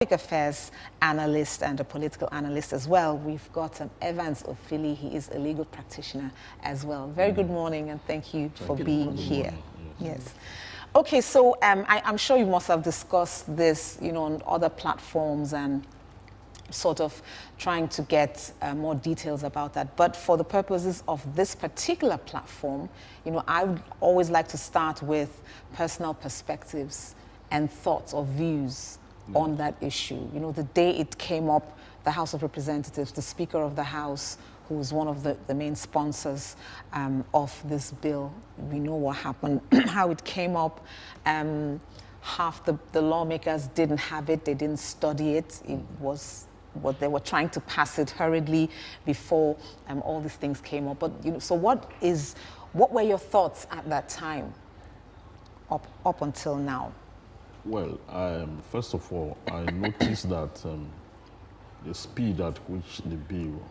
Public affairs analyst and a political analyst as well. We've got Evans Ufeli. He is a legal practitioner as well. Very good morning and thank you for being here. Yes. Okay, so I'm sure you must have discussed this, on other platforms and sort of trying to get more details about that. But for the purposes of this particular platform, I would always like to start with personal perspectives and thoughts or views on that issue. The day it came up, the House of Representatives, the Speaker of the House, who was one of the main sponsors of this bill, we know what happened, how it came up. Half the lawmakers didn't have it, they didn't study it. It was what they were trying to pass it hurriedly before all these things came up. But so what were your thoughts at that time, up until now? Well, first of all, I noticed that the speed at which the bill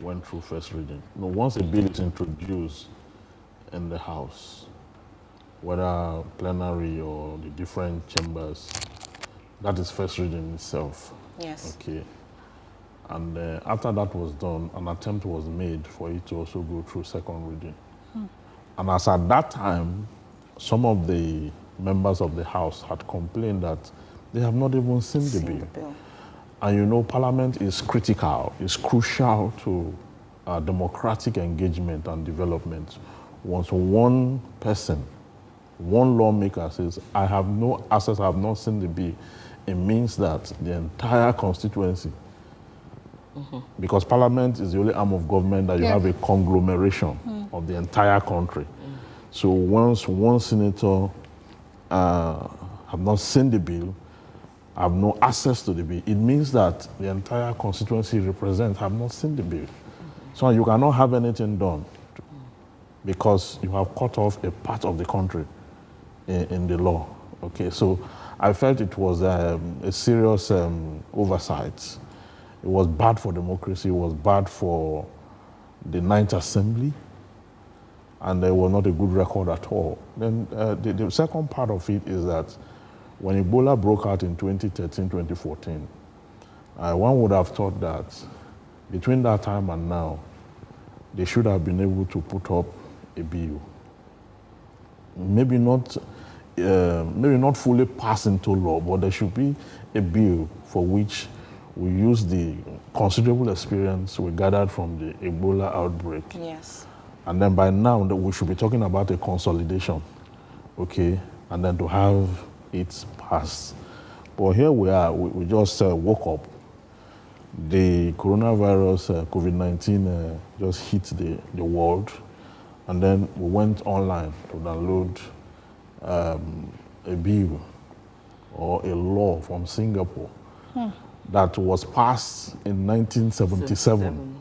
went through first reading. Once a bill is introduced in the House, whether plenary or the different chambers, that is first reading itself. Yes. Okay. And after that was done, an attempt was made for it to also go through second reading. And as at that time, some of the members of the House had complained that they have not even seen the bill. And Parliament is critical, is crucial to democratic engagement and development. Once one person, one lawmaker says, I have no access, I have not seen the bill, it means that the entire constituency, because Parliament is the only arm of government that you have a conglomeration of the entire country. So once one senator have not seen the bill, have no access to the bill, it means that the entire constituency represents have not seen the bill. So you cannot have anything done because you have cut off a part of the country in the law. Okay, so I felt it was a serious oversight. It was bad for democracy, it was bad for the Ninth Assembly, and there was not a good record at all. Then the second part of it is that when Ebola broke out in 2013, 2014, one would have thought that between that time and now, they should have been able to put up a bill. Maybe not fully pass into law, but there should be a bill for which we use the considerable experience we gathered from the Ebola outbreak. Yes. And then by now, we should be talking about a consolidation, okay? And then to have it passed. But here we are, we just woke up. The coronavirus, COVID-19, just hit the world. And then we went online to download a bill or a law from Singapore that was passed in 1977.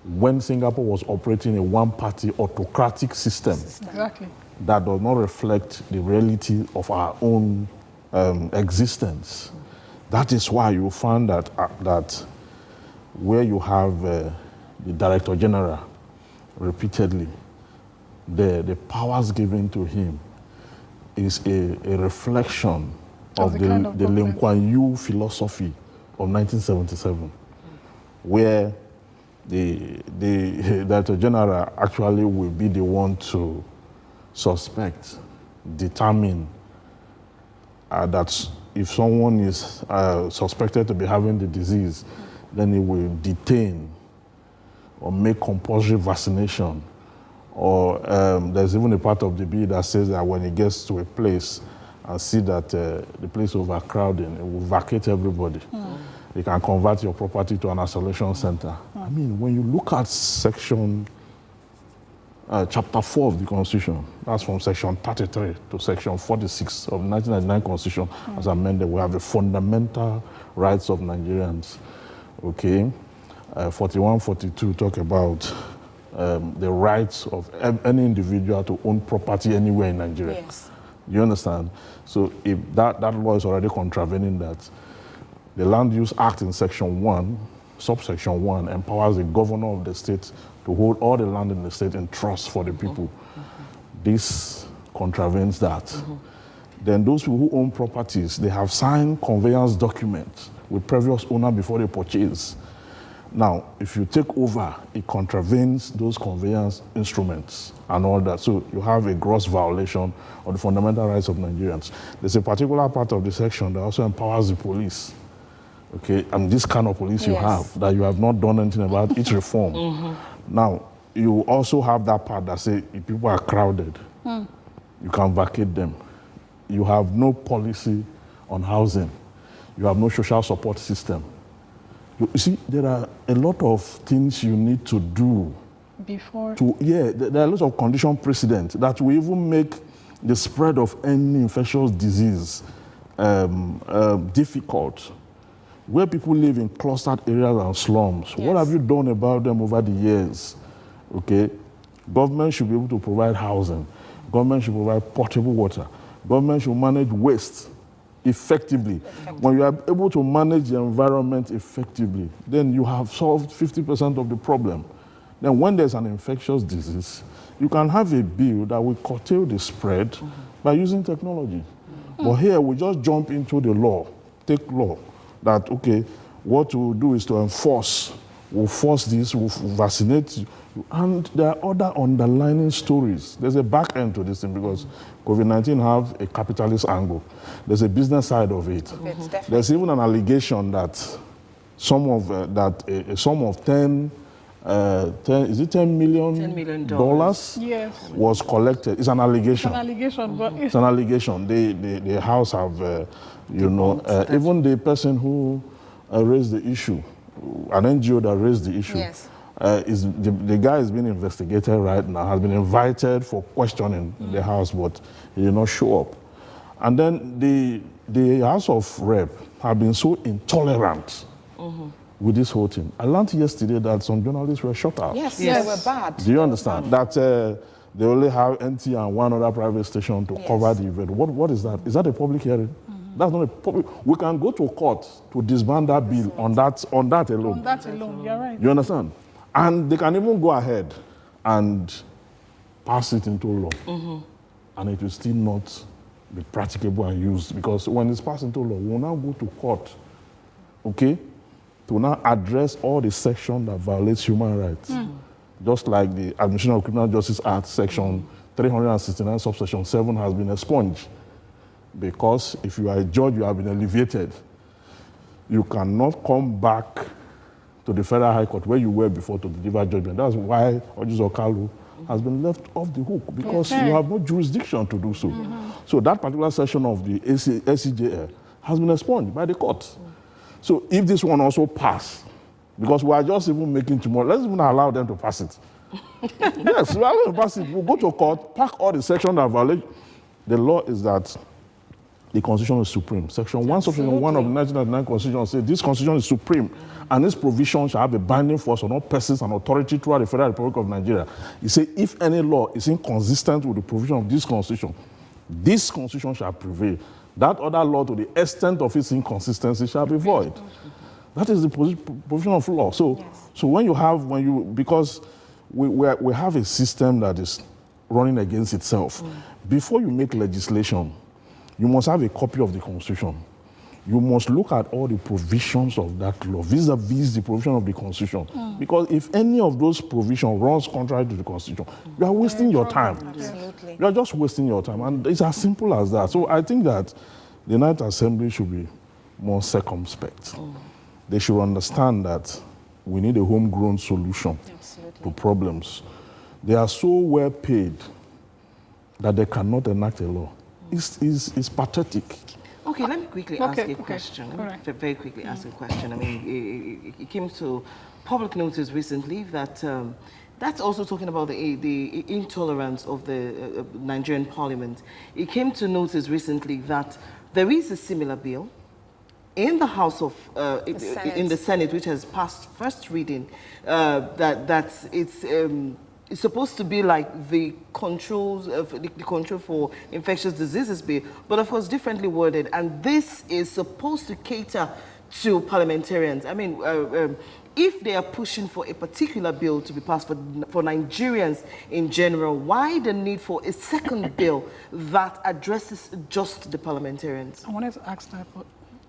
When Singapore was operating a one-party autocratic system Exactly. that does not reflect the reality of our own existence. That is why you find that where you have the Director General repeatedly, the powers given to him is a reflection of the Lee Kuan Yew philosophy of 1977, where the Director General actually will be the one to suspect, determine that if someone is suspected to be having the disease, then he will detain or make compulsory vaccination. Or there's even a part of the bill that says that when he gets to a place and see that the place is overcrowding, it will vacate everybody. You can convert your property to an isolation center. I mean, when you look at chapter 4 of the Constitution, that's from section 33 to section 46 of the 1999 Constitution, as amended, we have the fundamental rights of Nigerians. Okay, 41, 42 talk about the rights of any individual to own property anywhere in Nigeria. Yes. You understand? So if that law is already contravening that, the Land Use Act in section 1, subsection 1, empowers the governor of the state to hold all the land in the state in trust for the people. This contravenes that. then those people who own properties, they have signed conveyance documents with previous owner before they purchase. Now, if you take over, it contravenes those conveyance instruments and all that. So you have a gross violation of the fundamental rights of Nigerians. There's a particular part of the section that also empowers the police. Okay, and this kind of police you have, that you have not done anything about, it's reform. Now, you also have that part that say if people are crowded, you can vacate them. You have no policy on housing. You have no social support system. You see, there are a lot of things you need to do. Before? There are lots of condition precedent that will even make the spread of any infectious disease difficult. Where people live in clustered areas and slums, what have you done about them over the years? Okay, government should be able to provide housing. Government should provide potable water. Government should manage waste effectively. When you are able to manage the environment effectively, then you have solved 50% of the problem. Then when there's an infectious disease, you can have a bill that will curtail the spread by using technology. But here we just jump into the law, take law, that, okay, what we'll do is to enforce. We'll force this, we'll vaccinate you. And there are other underlying stories. There's a back end to this thing because COVID-19 have a capitalist angle. There's a business side of it. There's even an allegation that some of 10 million dollars was collected. It's an allegation. It's an allegation, but it's an allegation. The House have, even the person who raised the issue, an NGO that raised the issue, the guy is being investigated right now, has been invited for questioning in the House, but he did not show up. And then the House of Rep have been so intolerant with this whole thing. I learned yesterday that some journalists were shut out. Yes, they were bad. Do you understand? That they only have NT and one other private station to cover the event. What is that? Is that a public hearing? That's not a public. We can go to court to disband that bill on that alone. On that alone, you're right. You understand? And they can even go ahead and pass it into law. And it will still not be practicable and used, because when it's passed into law, we'll now go to court, okay, to now address all the sections that violates human rights. Just like the Administration of Criminal Justice Act, section 369, subsection 7 has been expunged. Because if you are a judge, you have been elevated. You cannot come back to the Federal High Court where you were before to deliver judgment. That's why Ojus Okalu has been left off the hook, because you have no jurisdiction to do so. So that particular section of the SCJL has been expunged by the court. So if this one also pass, because we are just even making tomorrow, let's even allow them to pass it. Yes, we are going to pass it. We'll go to court, pack all the sections that violate. The law is that the Constitution is supreme. Section 1, Section 1 of the 1999 Constitution says this Constitution is supreme, and this provision shall have a binding force on all persons and authority throughout the Federal Republic of Nigeria. It says if any law is inconsistent with the provision of this Constitution shall prevail. That other law, to the extent of its inconsistency, shall be void. That is the provision of law. So because we have a system that is running against itself. Before you make legislation, you must have a copy of the Constitution. You must look at all the provisions of that law vis-a-vis the provision of the Constitution. Because if any of those provisions runs contrary to the Constitution, you are wasting your time. Absolutely. You are just wasting your time. And it's as simple as that. So I think that the Ninth Assembly should be more circumspect. They should understand that we need a homegrown solution to problems. They are so well paid that they cannot enact a law. It's pathetic. Okay, let me quickly ask a question. Let me very quickly ask a question. I mean, it came to public notice recently that that's also talking about the intolerance of the Nigerian Parliament. It came to notice recently that there is a similar bill in the House of in the Senate, which has passed first reading, that it's it's supposed to be like the controls of the control for infectious diseases bill, but of course differently worded. And this is supposed to cater to parliamentarians. I mean, if they are pushing for a particular bill to be passed for Nigerians in general, why the need for a second bill that addresses just the parliamentarians? I wanted to ask that, but...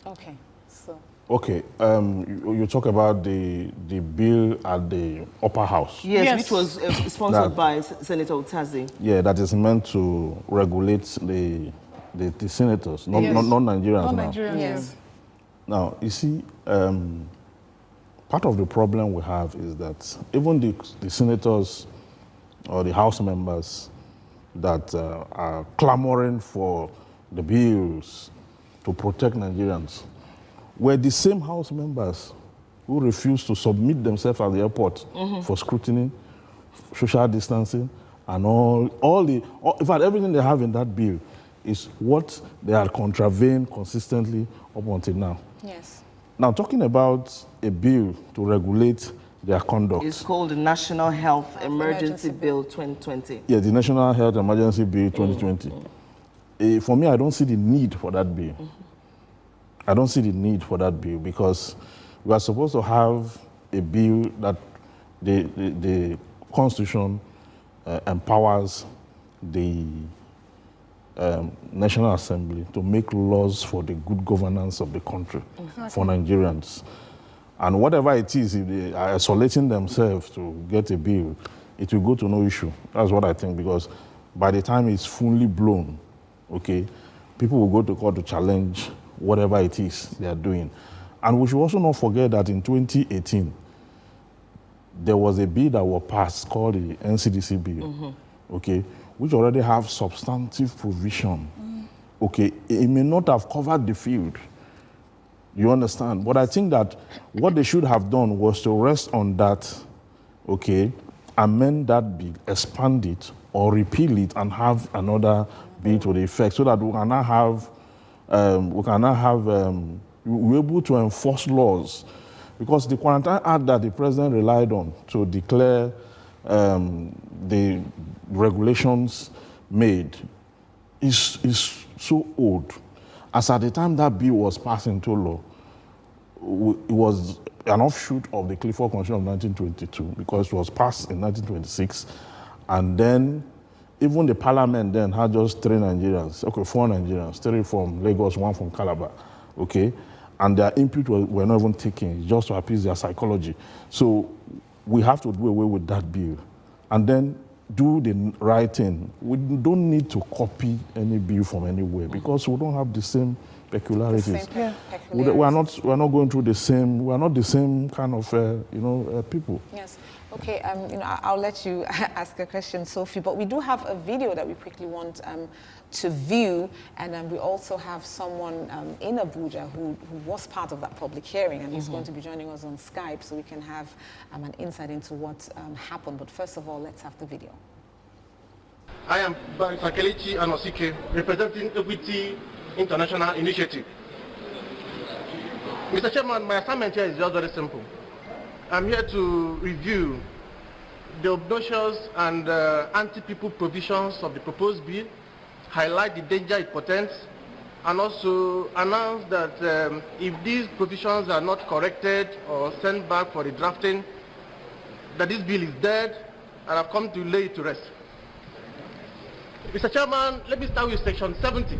Okay, so... Okay, you talk about the bill at the upper house. Yes. Which was sponsored by Senator Utazi. Yeah, that is meant to regulate the senators, not Nigerians now. Nigerians, yes. Now, you see, part of the problem we have is that even the senators or the House members that are clamoring for the bills to protect Nigerians were the same House members who refused to submit themselves at the airport for scrutiny, social distancing, and in fact, everything they have in that bill is what they are contravened consistently up until now. Yes. Now, talking about a bill to regulate their conduct. It's called the National Health Emergency Bill 2020. Yeah, the National Health Emergency Bill 2020. For me, I don't see the need for that bill. I don't see the need for that bill because we are supposed to have a bill that the Constitution empowers the National Assembly to make laws for the good governance of the country, for Nigerians. And whatever it is, if they are isolating themselves to get a bill, it will go to no issue. That's what I think, because by the time it's fully blown, okay, people will go to court to challenge whatever it is they are doing. And we should also not forget that in 2018, there was a bill that was passed called the NCDC bill, okay, which already have substantive provision. Okay, it may not have covered the field, you understand? But I think that what they should have done was to rest on that, okay, amend that bill, expand it, or repeal it and have another bill to the effect so that we can now have, we're able to enforce laws. Because the Quarantine Act that the president relied on to declare the regulations made is so old. As at the time that bill was passed into law, it was an offshoot of the Clifford Constitution of 1922 because it was passed in 1926. And then even the parliament then had just 4 Nigerians, 3 from Lagos, 1 from Calabar, okay? And their input were not even taken, just to appease their psychology. So we have to do away with that bill and then do the right thing. We don't need to copy any bill from anywhere because we don't have the same peculiarities. We are not going through the same. We are not the same kind of people. Yes. Okay. I'll let you ask a question, Sophie. But we do have a video that we quickly want to view, and we also have someone in Abuja who was part of that public hearing, and he's going to be joining us on Skype, so we can have an insight into what happened. But first of all, let's have the video. I am Barrister Kelechi Anosike, representing Equity International Initiative. Mr. Chairman, my assignment here is just very simple. I'm here to review the obnoxious and anti-people provisions of the proposed bill, highlight the danger it portends, and also announce that if these provisions are not corrected or sent back for the drafting, that this bill is dead, and I've come to lay it to rest. Mr. Chairman, let me start with Section 70.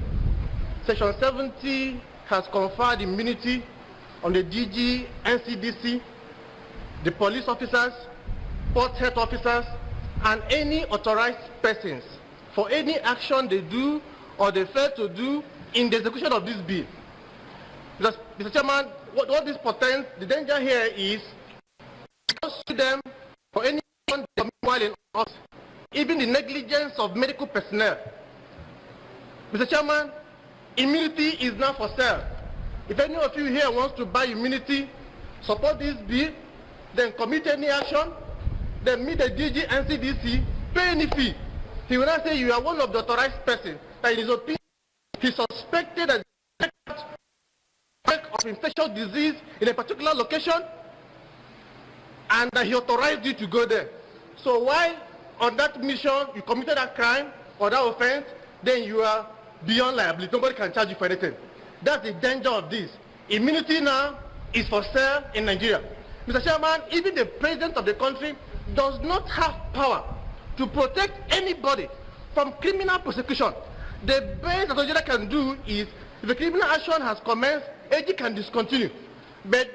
Section 70 has conferred immunity on the DG, NCDC, the police officers, port health officers, and any authorized persons for any action they do or they fail to do in the execution of this bill. Because, Mr. Chairman, what this portends, the danger here is to sue them for any action they commit while in office, even the negligence of medical personnel. Mr. Chairman, immunity is now for sale. If any of you here wants to buy immunity, support this bill, then commit any action, then meet the DG NCDC, pay any fee. He will not say you are one of the authorized persons that in his opinion he suspected as of infectious disease in a particular location and that he authorized you to go there. So why on that mission, you committed that crime or that offense, then you are beyond liability. Nobody can charge you for anything. That's the danger of this. Immunity now is for sale in Nigeria. Mr. Chairman, even the president of the country does not have power to protect anybody from criminal prosecution. The best that Nigeria can do is, if the criminal action has commenced, AG can discontinue. But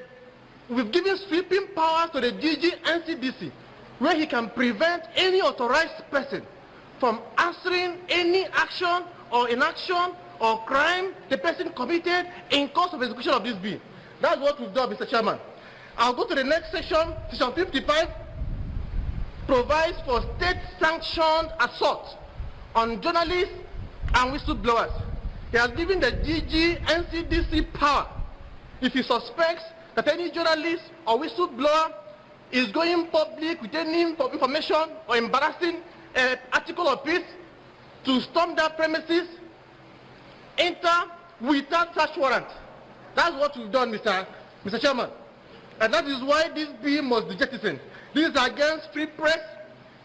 we've given sweeping powers to the DG NCDC, where he can prevent any authorized person from answering any action or inaction or crime the person committed in course of execution of this bill. That's what we've done, Mr. Chairman. I'll go to the next section. Section 55 provides for state-sanctioned assault on journalists and whistleblowers. He has given the DG NCDC power, if he suspects that any journalist or whistleblower is going public with any information or embarrassing article or piece, to storm their premises, enter without search warrant. That's what we've done, Mr. Chairman. And that is why this bill must be jettisoned. This is against free press.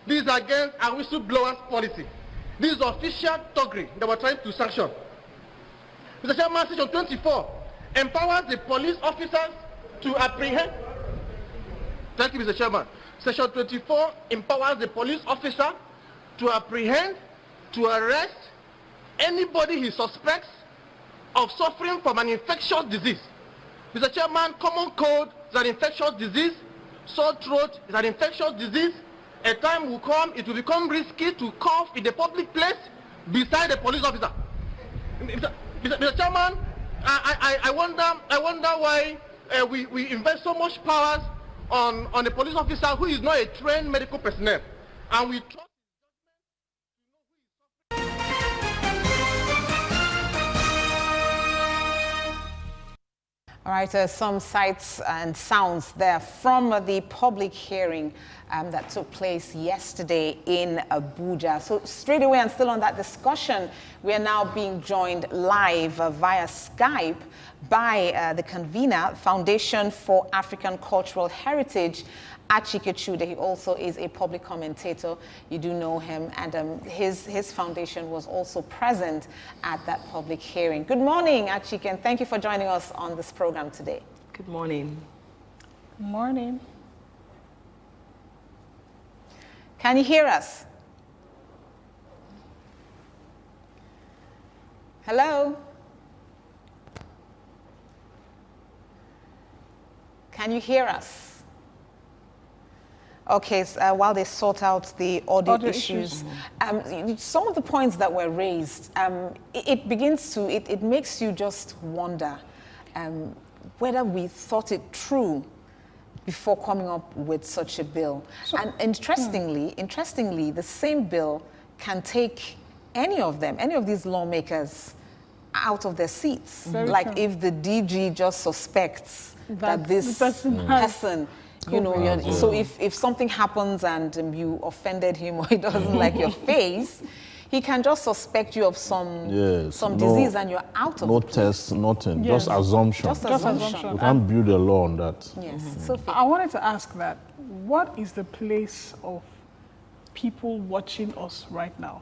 This is against our whistleblowers policy. This is official thuggery that we're trying to sanction. Mr. Chairman, Section 24 empowers the police officers to apprehend. Thank you, Mr. Chairman. Section 24 empowers the police officer to apprehend, to arrest anybody he suspects of suffering from an infectious disease. Mr. Chairman, common cold is an infectious disease. Sore throat is an infectious disease. A time will come, it will become risky to cough in the public place beside a police officer. Mr. Chairman, I wonder why we invest so much powers on a police officer who is not a trained medical personnel, and we trust. All right, some sights and sounds there from the public hearing that took place yesterday in Abuja. So straight away, and still on that discussion, we are now being joined live via Skype by the convener, Foundation for African Cultural Heritage, Achike Chude. He also is a public commentator. You do know him, and his foundation was also present at that public hearing. Good morning, Achike, and thank you for joining us on this program today. Good morning. Good morning. Can you hear us? Hello? Can you hear us? Okay, so, while they sort out the audio issues, some of the points that were raised, it makes you just wonder whether we thought it through before coming up with such a bill. So, and interestingly, the same bill can take any of these lawmakers out of their seats. Very like true. If the DG just suspects that this person, so if something happens and you offended him or he doesn't like your face, he can just suspect you of some disease and you're out of no the place. tests, nothing, Yes. just assumption. Just assumption. You can't build a law on that. Yes. Sophie. I wanted to ask that, what is the place of people watching us right now?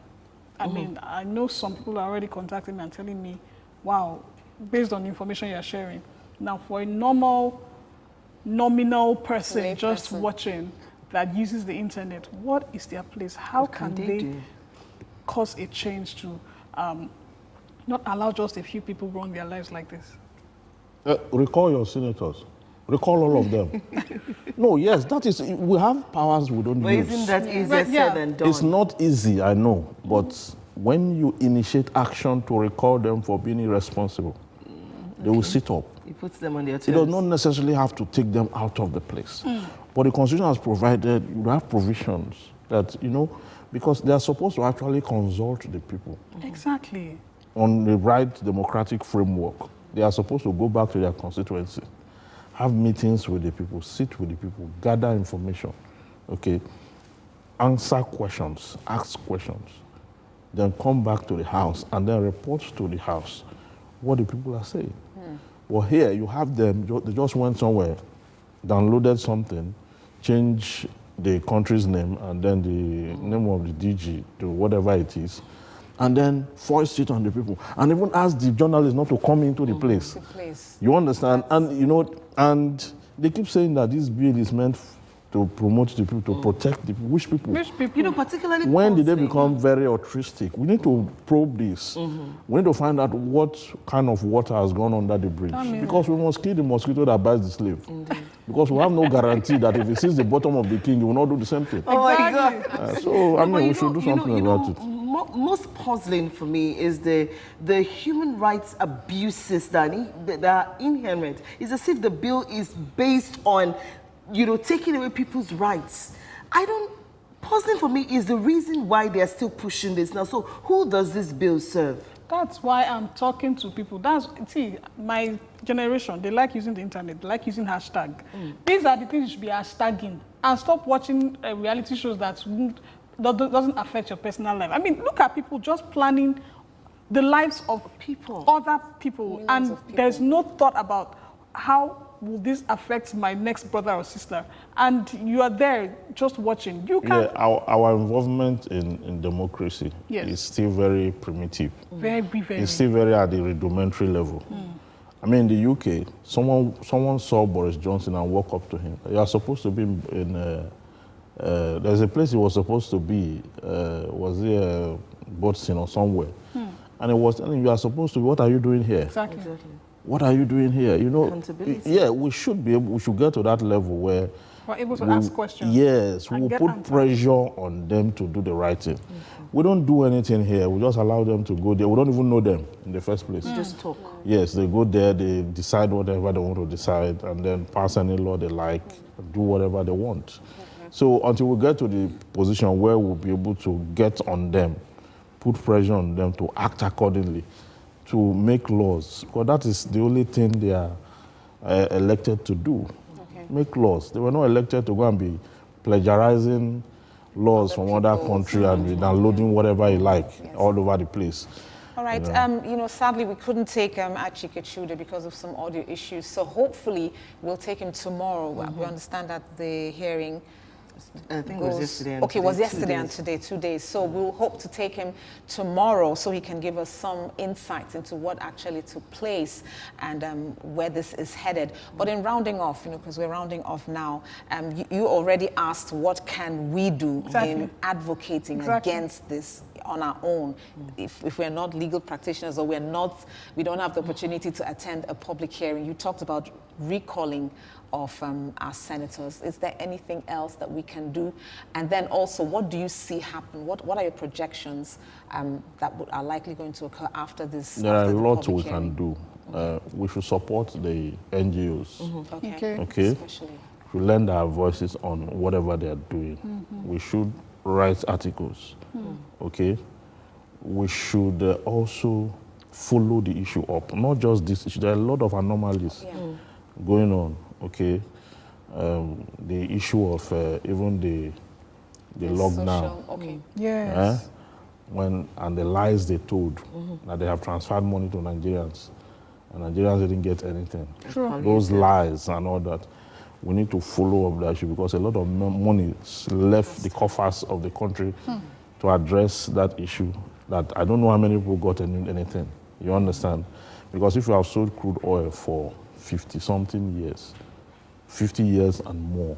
I mean, I know some people are already contacting me and telling me, wow, based on the information you're sharing. Now, for a nominal person just watching that uses the internet, what is their place? How can they cause a change to not allow just a few people run their lives like this? Recall your senators. Recall all of them. No, yes, that is, we have powers we don't use. But isn't that easier said than done? It's not easy, I know, but when you initiate action to recall them for being irresponsible, they will sit up. It puts them on their toes. It does not necessarily have to take them out of the place. But the Constitution has provided, you have provisions that, because they are supposed to actually consult the people. Exactly. On the right democratic framework. They are supposed to go back to their constituency, have meetings with the people, sit with the people, gather information, okay, answer questions, ask questions, then come back to the House and then report to the House what the people are saying. Well, here you have them, they just went somewhere, downloaded something, changed the country's name and then the name of the DG to whatever it is, and then foist it on the people, and even ask the journalists not to come into the place. You understand? And you know, and they keep saying that this bill is meant to promote the people, to protect the people. Which people? Which people? You know, particularly when did they become very altruistic? We need to probe this. We need to find out what kind of water has gone under the bridge. Because we must kill the mosquito that bites the slave. Indeed. Because we have no guarantee that if he sees the bottom of the king, he will not do the same thing. Oh my God. So, I mean, we should do something about it. Most puzzling for me is the human rights abuses that are inherent. It's as if the bill is based on, you know, taking away people's rights. Puzzling for me is the reason why they are still pushing this now. So who does this bill serve? That's why I'm talking to people. See, my generation, they like using the internet, they like using hashtag. These are the things you should be hashtagging. And stop watching reality shows that doesn't affect your personal life. I mean, look at people just planning the lives of other people. Millions and people. There's no thought about how will this affect my next brother or sister? And you are there just watching. You can. Yeah, our involvement in democracy is still very primitive. Very, very. It's still very at the rudimentary level. I mean, in the UK, someone saw Boris Johnson and walked up to him. You are supposed to be in. There's a place he was supposed to be. Was it Botsing or somewhere? And it was telling you are supposed to be. What are you doing here? Exactly. What are you doing here? You know, yeah, we should get to that level where we're able to ask questions. Yes, we will put pressure on them to do the right thing. We don't do anything here. We just allow them to go there. We don't even know them in the first place. Just talk. Yes, they go there, they decide whatever they want to decide, and then pass any law they like, do whatever they want. So until we get to the position where we'll be able to get on them, put pressure on them to act accordingly, to make laws, because that is the only thing they are elected to do. Make laws. They were not elected to go and be plagiarizing laws from other countries and be downloading whatever you like all over the place. All right. You know, sadly, we couldn't take Achike Chude because of some audio issues. So hopefully, we'll take him tomorrow. We understand that the hearing. I think it was yesterday and today. Okay, it was yesterday and today, 2 days. So we'll hope to take him tomorrow so he can give us some insights into what actually took place and where this is headed. But in rounding off, you know, because we're rounding off now, you already asked what can we do in advocating against this on our own if we're not legal practitioners or we don't have the opportunity to attend a public hearing. You talked about recalling of our senators. Is there anything else that we can do? And then also, what do you see happen? What are your projections that are likely going to occur after this? There are a lot we can do. We should support the NGOs. Okay. Especially. We lend our voices on whatever they are doing. We should write articles. Okay. We should also follow the issue up. Not just this issue. There are a lot of anomalies going on. Okay, the issue of even the lockdown. Yes. And the lies they told that they have transferred money to Nigerians, and Nigerians didn't get anything. True. Those lies and all that. We need to follow up that issue because a lot of money left the coffers of the country to address that issue. That I don't know how many people got anything. You understand? Because if you have sold crude oil for 50-something years, 50 years and more,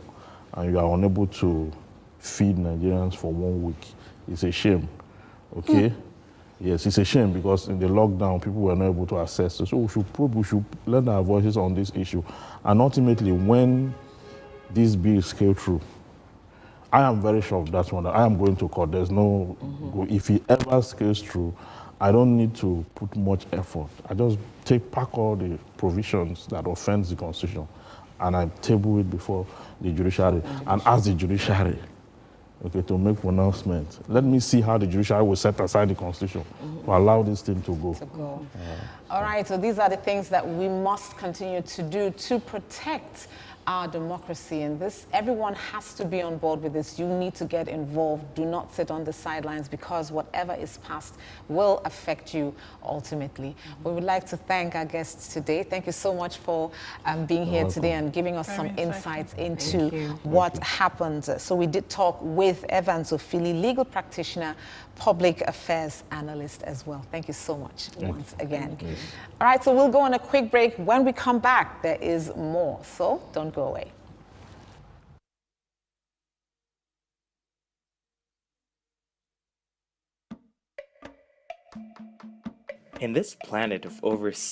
and you are unable to feed Nigerians for 1 week, it's a shame, okay? Yes, it's a shame because in the lockdown, people were not able to access it. So we should lend our voices on this issue. And ultimately, when this bill scales through, I am very sure of that one. I am going to court. There's no, if it ever scales through, I don't need to put much effort. I just pack all the provisions that offends the Constitution and I table it before the judiciary and ask the judiciary to make pronouncement. Let me see how the judiciary will set aside the Constitution to allow this thing to go. All right, so these are the things that we must continue to do to protect our democracy. And this, everyone has to be on board with this. You need to get involved. Do not sit on the sidelines, because whatever is passed will affect you ultimately. We would like to thank our guests today. Thank you so much for being here today and giving us some insights into what happened. So we did talk with Evans Ufeli, legal practitioner, public affairs analyst as well. Thank you so much once again. All right, so we'll go on a quick break. When we come back, there is more, so don't go away. In this planet of over